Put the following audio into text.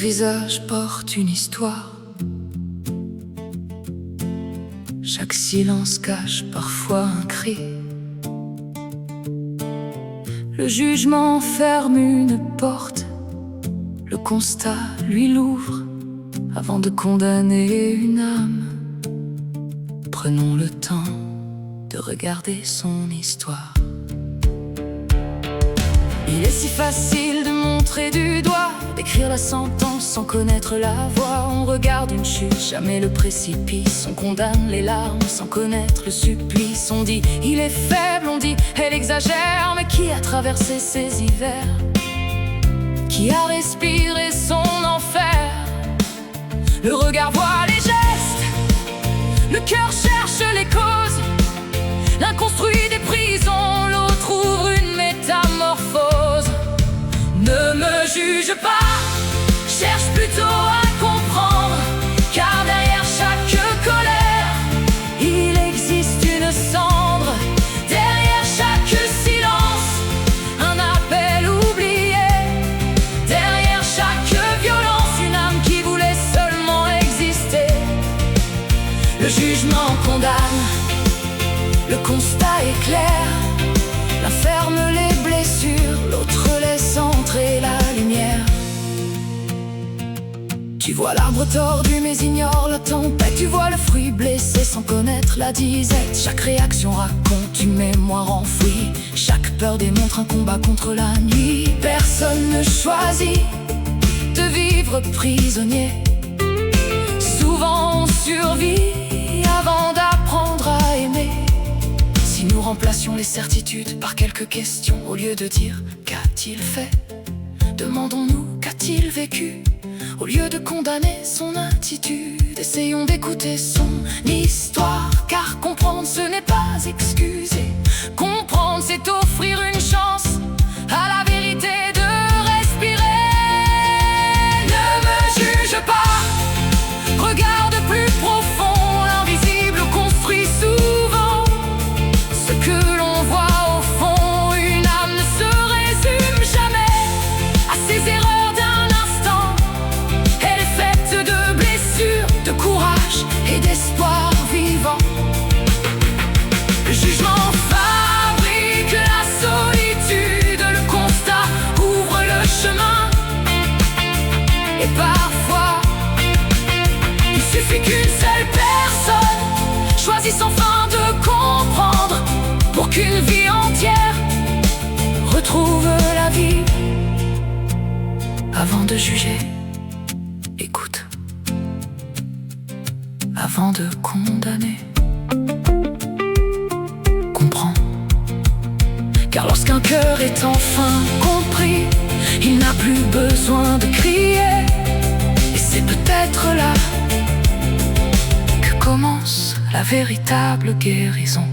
visage porte une histoire. Chaque silence cache parfois un cri. Le jugement ferme une porte, le constat lui l'ouvre avant de condamner une âme. Prenons le temps de regarder son histoire. Il est si facile de montrer du doigt, d'écrire la sentence sans connaître la voie. On regarde une chute, jamais le précipice. On condamne les larmes sans connaître le supplice. On dit il est faible, on dit elle exagère. Mais qui a traversé ces hivers? Qui a respiré son enfer? Le regard voit les gestes, le cœur cherche les causes. L'un construit des prisons, l'autre ouvre une métamorphose. Ne me juge pas, cherche plutôt à comprendre, car derrière chaque colère, il existe une cendre. Derrière chaque silence, un appel oublié. Derrière chaque violence, une âme qui voulait seulement exister. Le jugement condamne, le constat est clair. L'un ferme les blessures, l'autre laisse entrer la lumière. Tu vois l'arbre tordu mais ignore la tempête. Tu vois le fruit blessé sans connaître la disette. Chaque réaction raconte une mémoire enfouie. Chaque peur démontre un combat contre la nuit. Personne ne choisit de vivre prisonnier. Souvent on survit avant d'apprendre à aimer. Si nous remplacions les certitudes par quelques questions, au lieu de dire qu'a-t-il fait, demandons-nous qu'a-t-il vécu. Au lieu de condamner son attitude, essayons d'écouter son histoire. Car comprendre ce n'est pas excuser. Comprendre c'est offrir une chance à la vérité de respirer. Ne me juge pas, regarde plus profond. L'invisible construit souvent ce que l'on voit au fond. Une âme ne se résume jamais à ses erreurs d'un instant. Elle est faite de blessures, de courage et d'espoir vivant. Le jugement fabrique la solitude. Le constat ouvre le chemin. Et parfois, il suffit qu'une seule personne choisisse enfin de comprendre pour qu'une vie entière retrouve la vie. Avant de juger, écoute. Avant de condamner, comprends. Car lorsqu'un cœur est enfin compris, il n'a plus besoin de crier. Et c'est peut-être là que commence la véritable guérison.